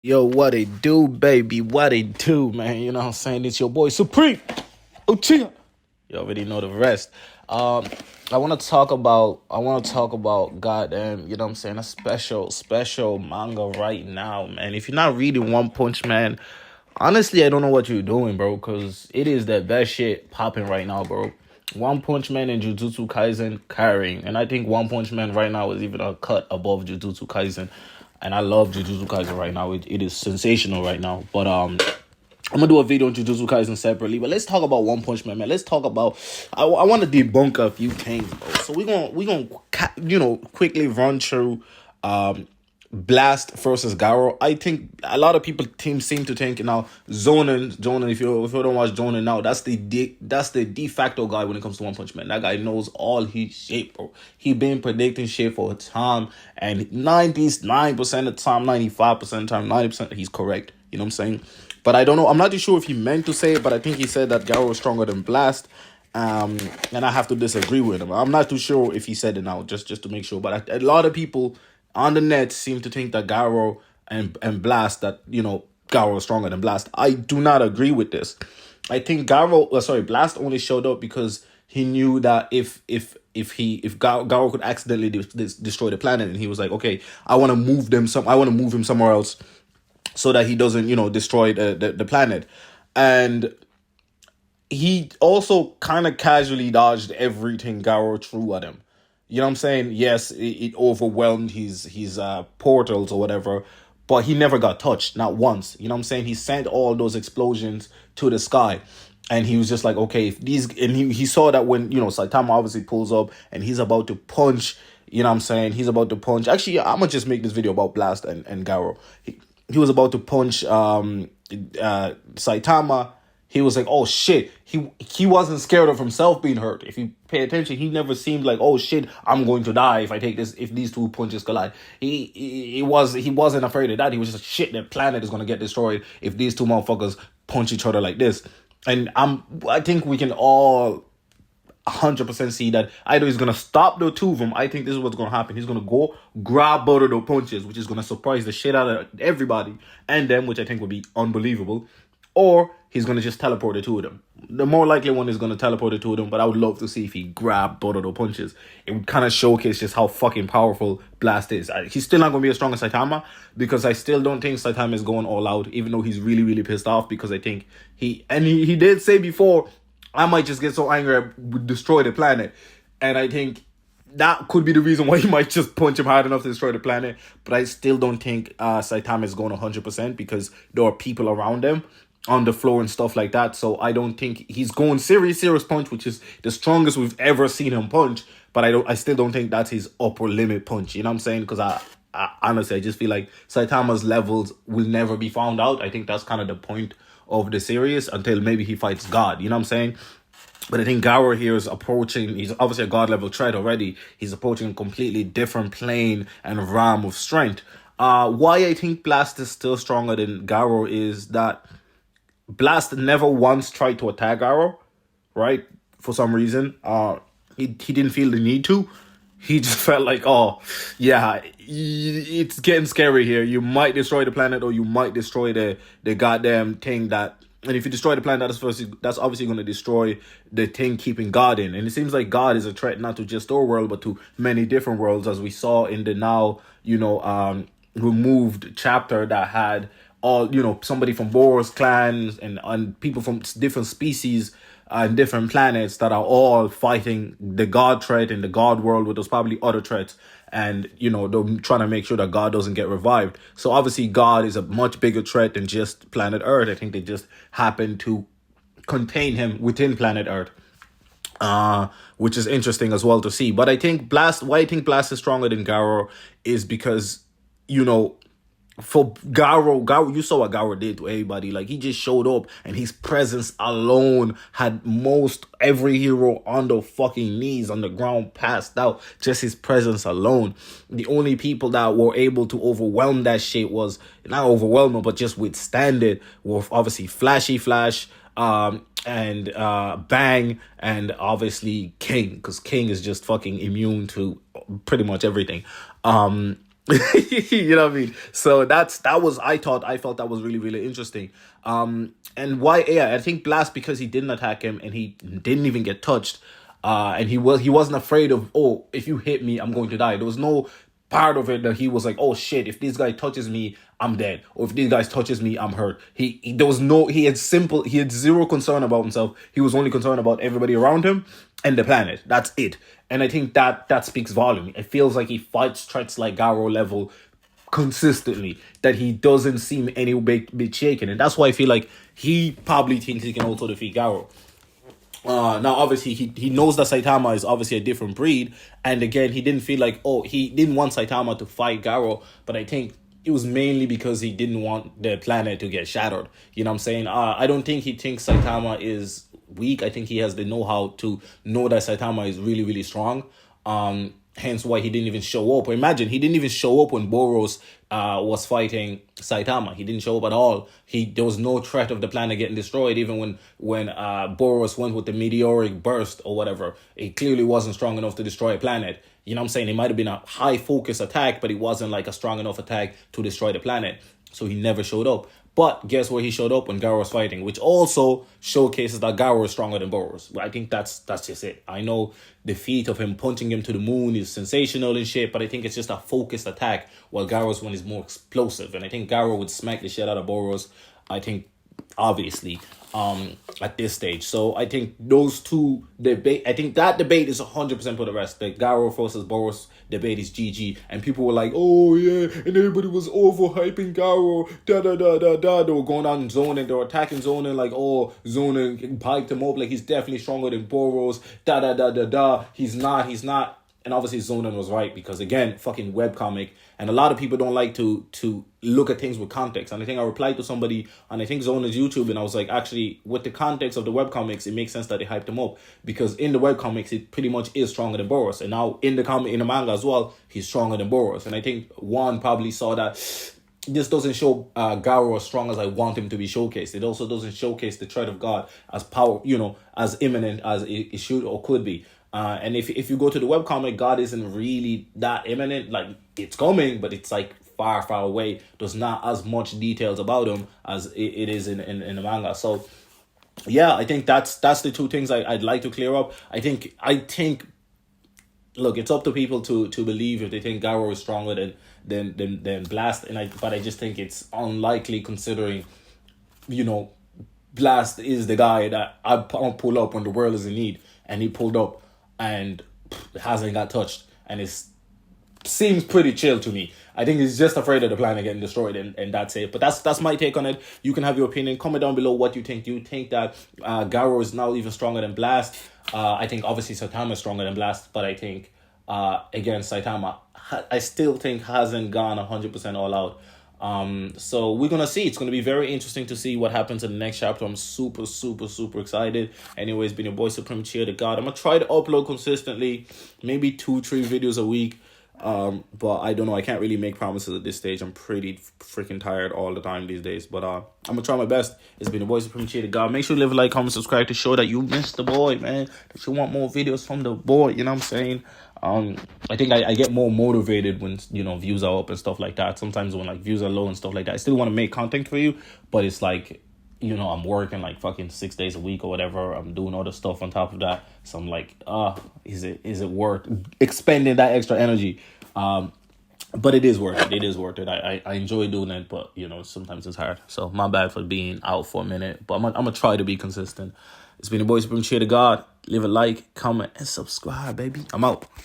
Yo, what it do, baby? What it do, man? You know what I'm saying? It's your boy Supreme. Uchiha. You already know the rest. Um, I want to talk about goddamn, you know what I'm saying, a special manga right now, man. If you're not reading One Punch Man, honestly, I don't know what you're doing, bro, because it is the best shit popping right now, bro. One Punch Man and Jujutsu Kaisen carrying, and I think One Punch Man right now is even a cut above Jujutsu Kaisen, and I love Jujutsu Kaisen right now. It is sensational right now. But I'm gonna do a video on Jujutsu Kaisen separately. But let's talk about One Punch Man, man. Let's talk about. I want to debunk a few things, bro. So we gonna quickly run through Blast versus Garou. I think a lot of people seem to think now Zonin. If you don't watch Zonin now, that's the de facto guy when it comes to One Punch Man. That guy knows all his shit, bro. He been predicting shit for a time, and 99% of the time, 95% of the time, 90% he's correct. You know what I'm saying? But I don't know. I'm not too sure if he meant to say it, but I think he said that Garou is stronger than Blast. And I have to disagree with him. I'm not too sure if he said it now, just to make sure. But a lot of people on the net seem to think that Garou and Blast, that, Garou is stronger than Blast. I do not agree with this. I think Blast only showed up because he knew that if Garou could accidentally destroy the planet, and he was like, okay, I want to move him somewhere else so that he doesn't, destroy the planet. And he also kind of casually dodged everything Garou threw at him. You know what I'm saying? Yes, it overwhelmed his portals or whatever, but he never got touched, not once. You know what I'm saying? He sent all those explosions to the sky. And he was just like, okay, if these, and he saw that when, Saitama obviously pulls up and he's about to punch, you know what I'm saying? He's about to punch. Actually, I'm going to just make this video about Blast and Garou. He was about to punch Saitama. He was like, oh shit. He wasn't scared of himself being hurt. If you pay attention, he never seemed like, oh shit, I'm going to die if these two punches collide. He wasn't afraid of that. He was just like, shit, the planet is gonna get destroyed if these two motherfuckers punch each other like this. And I think we can all 100% see that either he's gonna stop the two of them. I think this is what's gonna happen. He's gonna go grab both of the punches, which is gonna surprise the shit out of everybody and them, which I think would be unbelievable. Or he's gonna just teleport the two of them. The more likely one is gonna teleport the two of them, but I would love to see if he grabbed both of the punches. It would kind of showcase just how fucking powerful Blast is. He's still not gonna be as strong as Saitama, because I still don't think Saitama is going all out, even though he's really, really pissed off, because I think he did say before, I might just get so angry I would destroy the planet. And I think that could be the reason why he might just punch him hard enough to destroy the planet. But I still don't think Saitama is going 100%, because there are people around him on the floor and stuff like that. So I don't think he's going serious punch, which is the strongest we've ever seen him punch. But I still don't think that's his upper limit punch. You know what I'm saying? Because I honestly, I just feel like Saitama's levels will never be found out. I think that's kind of the point of the series until maybe he fights God. You know what I'm saying? But I think Garou here is approaching, he's obviously a God level threat already. He's approaching a completely different plane and realm of strength. Why I think Blast is still stronger than Garou is that Blast never once tried to attack Garou, right? For some reason. He didn't feel the need to. He just felt like, oh, yeah, it's getting scary here. You might destroy the planet, or you might destroy the goddamn thing that... And if you destroy the planet, that's obviously going to destroy the thing keeping God in. And it seems like God is a threat not to just our world, but to many different worlds, as we saw in the now, removed chapter that had all, somebody from Boros clans and people from different species and different planets that are all fighting the God threat in the God world, where there's probably other threats. And, they're trying to make sure that God doesn't get revived. So obviously God is a much bigger threat than just planet Earth. I think they just happen to contain him within planet Earth. Which is interesting as well to see. But I think why I think Blast is stronger than Garou is because, for Garou, you saw what Garou did to everybody. Like, he just showed up, and his presence alone had most every hero on the fucking knees on the ground, passed out. Just his presence alone. The only people that were able to overwhelm that shit was not overwhelm it, but just withstand it, were obviously Flash, and Bang, and obviously King, because King is just fucking immune to pretty much everything. You know what I mean? So I felt that was really, really interesting. And why, yeah, I think Blast, because he didn't attack him and he didn't even get touched. And he wasn't afraid of, oh, if you hit me, I'm going to die. There was no part of it that he was like, oh shit, if this guy touches me, I'm dead. Or if this guy touches me, I'm hurt. There was no, he had zero concern about himself. He was only concerned about everybody around him and the planet. That's it. And I think that speaks volume. It feels like he fights threats like Garou level consistently, that he doesn't seem any bit shaken. And that's why I feel like he probably thinks he can also defeat Garou. Now obviously he knows that Saitama is obviously a different breed, and again he didn't feel like, oh, he didn't want Saitama to fight Garou, but I think it was mainly because he didn't want the planet to get shattered. You know what I'm saying? I don't think he thinks Saitama is weak. I think he has the know-how to know that Saitama is really, really strong. Hence why he didn't even show up. Imagine, he didn't even show up when Boros was fighting Saitama. He didn't show up at all. There was no threat of the planet getting destroyed. Even when Boros went with the meteoric burst or whatever, it clearly wasn't strong enough to destroy a planet. You know what I'm saying? It might have been a high focus attack, but it wasn't like a strong enough attack to destroy the planet. So he never showed up. But guess where he showed up? When Garou was fighting, which also showcases that Garou is stronger than Boros. I think that's just it. I know the feat of him punching him to the moon is sensational and shit, but I think it's just a focused attack, while Garou's one is more explosive. And I think Garou would smack the shit out of Boros, I think, obviously, at this stage. So I think those two debate, I think that debate is 100% for the rest. The Garou versus Boros debate is GG, and people were like, oh yeah, and everybody was overhyping Garou, they were going on zoning, they were attacking zoning, like, oh, zoning piped him up like he's definitely stronger than Boros, he's not. And obviously Zonin was right, because again, fucking webcomic, and a lot of people don't like to look at things with context. And I think I replied to somebody, and I think Zonin's YouTube, and I was like, actually, with the context of the webcomics, it makes sense that they hyped him up, because in the webcomics, it pretty much is stronger than Boros. And now in the manga as well, he's stronger than Boros. And I think Juan probably saw that this doesn't show Garou as strong as I want him to be showcased. It also doesn't showcase the threat of God as power, as imminent as it should or could be. And if you go to the webcomic, God isn't really that imminent. Like, it's coming, but it's like far, far away. There's not as much details about him as it is in the manga. So yeah, I think that's the two things I'd like to clear up. I think look, it's up to people to believe if they think Garou is stronger than Blast, but I just think it's unlikely, considering, Blast is the guy that I pull up when the world is in need, and he pulled up and hasn't got touched, and it seems pretty chill to me. I think he's just afraid of the planet getting destroyed, and that's it. But that's my take on it. You can have your opinion. Comment down below what you think. Do you think that Garou is now even stronger than Blast? I think obviously Saitama is stronger than Blast, but I think again, Saitama, I still think hasn't gone 100% all out. So we're gonna see. It's gonna be very interesting to see what happens in the next chapter. I'm super, super, super excited. Anyways, been your boy Supreme Cheer to God. I'm gonna try to upload consistently, maybe 2-3 videos a week. But I don't know. I can't really make promises at this stage. I'm pretty freaking tired all the time these days. But I'm gonna try my best. It's been your boy Supreme Cheer to God. Make sure you leave a like, comment, subscribe to show that you missed the boy, man. That you want more videos from the boy. You know what I'm saying? I think I get more motivated when, views are up and stuff like that. Sometimes when like views are low and stuff like that, I still want to make content for you, but it's like, I'm working like fucking 6 days a week or whatever. I'm doing other stuff on top of that. So I'm like, is it worth expending that extra energy? But it is worth it. It is worth it. I enjoy doing it, but sometimes it's hard. So my bad for being out for a minute, but I'm gonna try to be consistent. It's been your boy Supreme Cheer to God. Leave a like, comment, and subscribe, baby. I'm out.